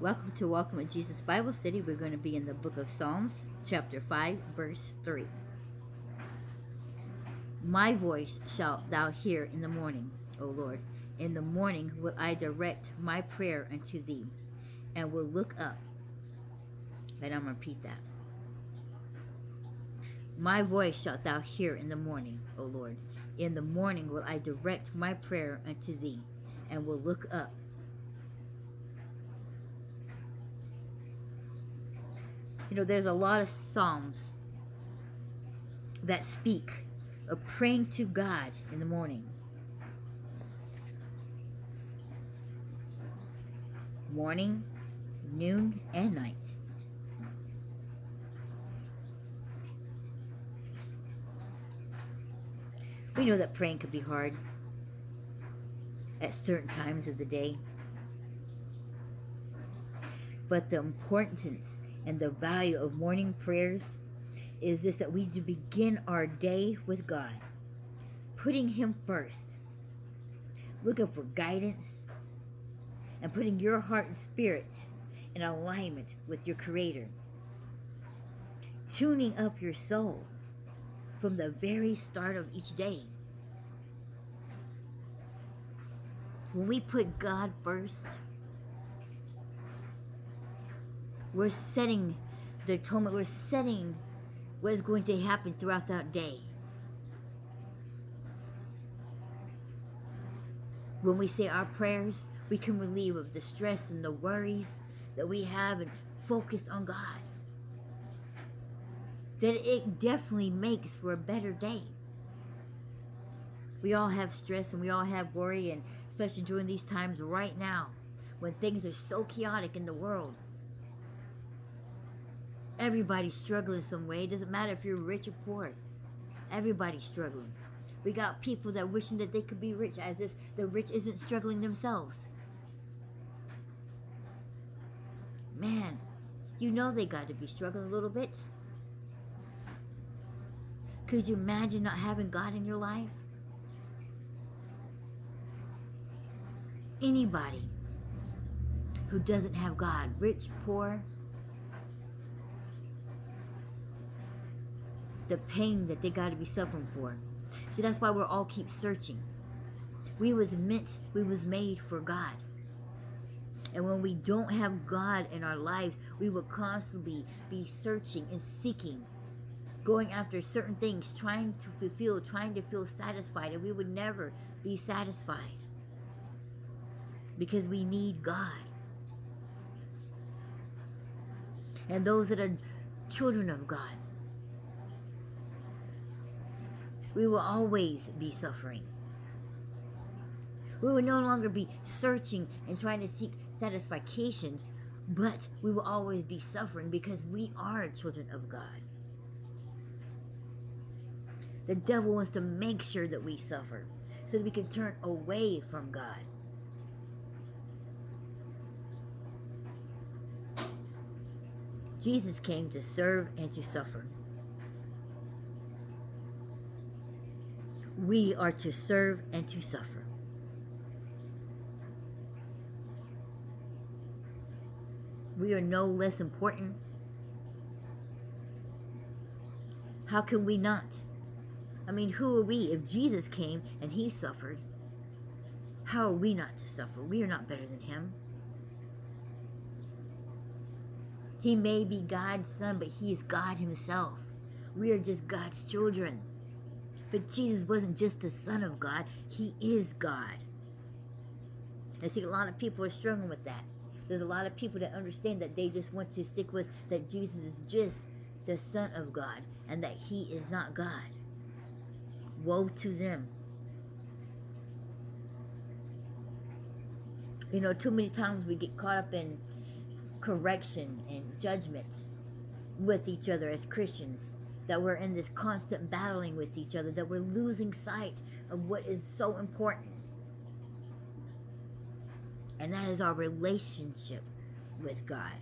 Welcome to Welcome with Jesus Bible Study. We're going to be in the book of Psalms, chapter 5, verse 3. My voice shalt thou hear in the morning, O Lord. In the morning will I direct my prayer unto thee, and will look up. And I'm going to repeat that. My voice shalt thou hear in the morning, O Lord. In the morning will I direct my prayer unto thee, and will look up. You know, there's a lot of psalms that speak of praying to God in the morning. Morning, noon, and night. We know that praying can be hard at certain times of the day. But the importance and the value of morning prayers is this, that we begin our day with God, putting Him first, looking for guidance, and putting your heart and spirit in alignment with your Creator, tuning up your soul from the very start of each day. When we put God first, we're setting the atonement, we're setting what is going to happen throughout that day. When we say our prayers, we can relieve of the stress and the worries that we have and focus on God. That it definitely makes for a better day. We all have stress and we all have worry, and especially during these times right now when things are so chaotic in the world. Everybody's struggling some way. It doesn't matter if you're rich or poor. Everybody's struggling. We got people that wishing that they could be rich, as if the rich isn't struggling themselves. Man, you know they got to be struggling a little bit. Could you imagine not having God in your life? Anybody who doesn't have God, rich, poor, the pain that they got to be suffering for. See, that's why we're all keep searching. We was made for God. And when we don't have God in our lives, we will constantly be searching and seeking, going after certain things, trying to feel satisfied, and we would never be satisfied because we need God. And those that are children of God, we will always be suffering. We will no longer be searching and trying to seek satisfaction, but we will always be suffering because we are children of God. The devil wants to make sure that we suffer so that we can turn away from God. Jesus came to serve and to suffer. We are to serve and to suffer. We are no less important. How can we not? I mean, who are we? If Jesus came and He suffered, how are we not to suffer? We are not better than Him. He may be God's Son, but He is God Himself. We are just God's children. But Jesus wasn't just the Son of God. He is God. I see a lot of people are struggling with that. There's a lot of people that understand that they just want to stick with that Jesus is just the Son of God and that He is not God. Woe to them. You know, too many times we get caught up in correction and judgment with each other as Christians, that we're in this constant battling with each other, that we're losing sight of what is so important. And that is our relationship with God.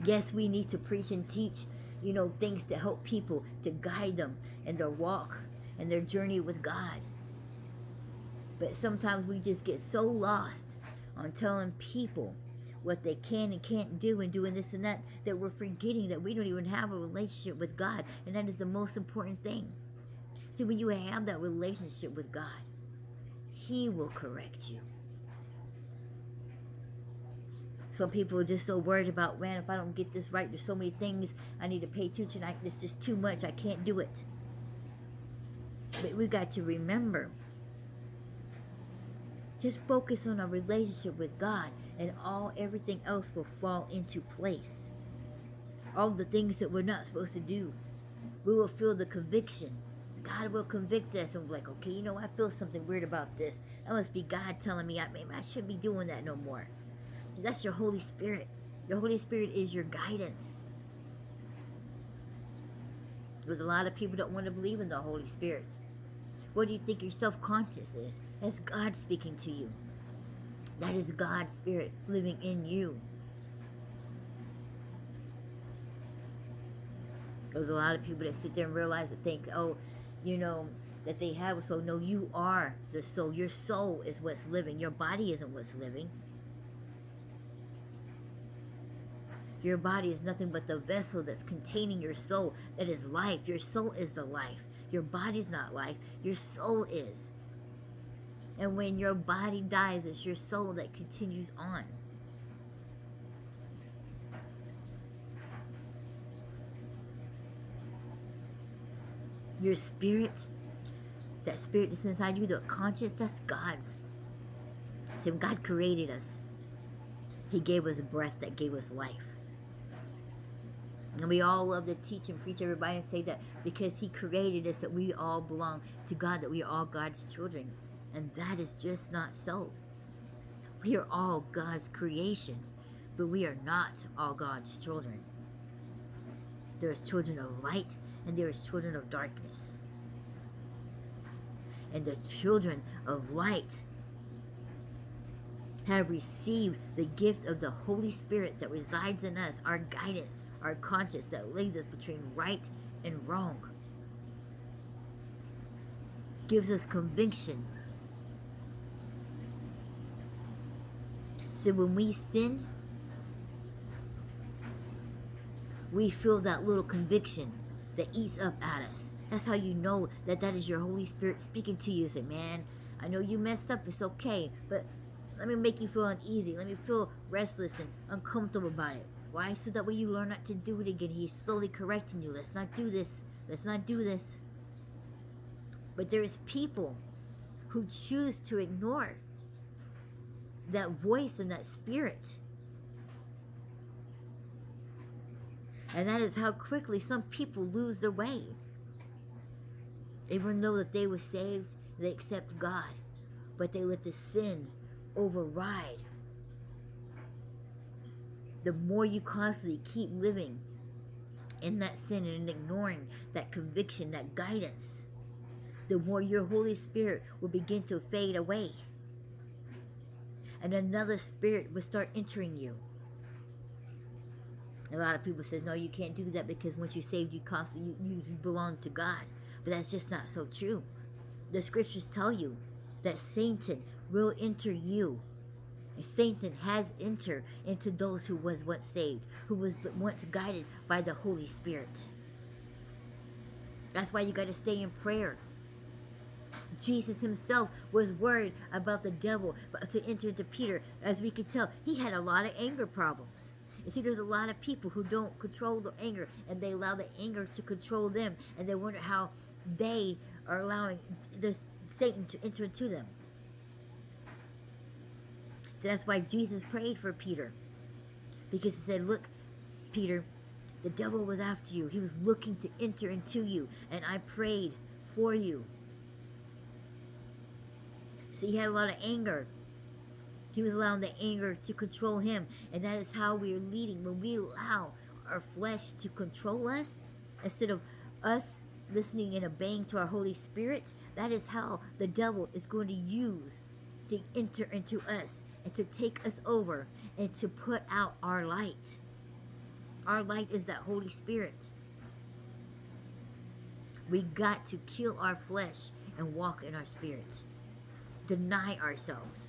Yes, we need to preach and teach, you know, things to help people, to guide them in their walk and their journey with God. But sometimes we just get so lost on telling people what they can and can't do and doing this and that, that we're forgetting that we don't even have a relationship with God. And that is the most important thing. See, when you have that relationship with God, He will correct you. Some people are just so worried about, man, if I don't get this right, there's so many things I need to pay attention. It's just too much. I can't do it. But we've got to remember, just focus on our relationship with God, and everything else will fall into place. All the things that we're not supposed to do, we will feel the conviction. God will convict us, and we're like, okay, you know, I feel something weird about this. That must be God telling me maybe I shouldn't be doing that no more. That's your Holy Spirit. Your Holy Spirit is your guidance. Because a lot of people don't want to believe in the Holy Spirit. What do you think your self-conscious is? That's God speaking to you. That is God's Spirit living in you. There's a lot of people that sit there and realize that think, oh, you know, that they have a soul. No, you are the soul. Your soul is what's living. Your body isn't what's living. Your body is nothing but the vessel that's containing your soul. That is life. Your soul is the life. Your body's not life. Your soul is. And when your body dies, it's your soul that continues on. Your spirit, that spirit that's inside you, the conscious, that's God's. See, when God created us, He gave us breath that gave us life. And we all love to teach and preach everybody and say that because He created us, that we all belong to God, that we are all God's children. And that is just not so. We are all God's creation, but we are not all God's children. There is children of light, and there is children of darkness. And the children of light have received the gift of the Holy Spirit that resides in us, our guidance, our conscience that leads us between right and wrong. Gives us conviction. So when we sin, we feel that little conviction that eats up at us. That's how you know that that is your Holy Spirit speaking to you. Say, man, I know you messed up. It's okay. But let me make you feel uneasy. Let me feel restless and uncomfortable about it. Why? So that way you learn not to do it again. He's slowly correcting you. Let's not do this. Let's not do this. But there's people who choose to ignore that voice and that spirit. And that is how quickly some people lose their way. They even know that they were saved, they accept God, but they let the sin override. The more you constantly keep living in that sin and ignoring that conviction, that guidance, the more your Holy Spirit will begin to fade away. And another spirit will start entering you. A lot of people say, no, you can't do that because once you're saved, you belong to God. But that's just not so true. The scriptures tell you that Satan will enter you. And Satan has entered into those who was once saved, who was once guided by the Holy Spirit. That's why you got to stay in prayer. Jesus himself was worried about the devil to enter into Peter. As we can tell, he had a lot of anger problems. You see, there's a lot of people who don't control the anger, and they allow the anger to control them, and they wonder how they are allowing Satan to enter into them. So that's why Jesus prayed for Peter, because he said, look, Peter, the devil was after you. He was looking to enter into you, and I prayed for you. See, he had a lot of anger. He was allowing the anger to control him. And that is how we are leading. When we allow our flesh to control us, instead of us listening and obeying to our Holy Spirit, that is how the devil is going to use to enter into us and to take us over and to put out our light. Our light is that Holy Spirit. We got to kill our flesh and walk in our spirit. deny ourselves.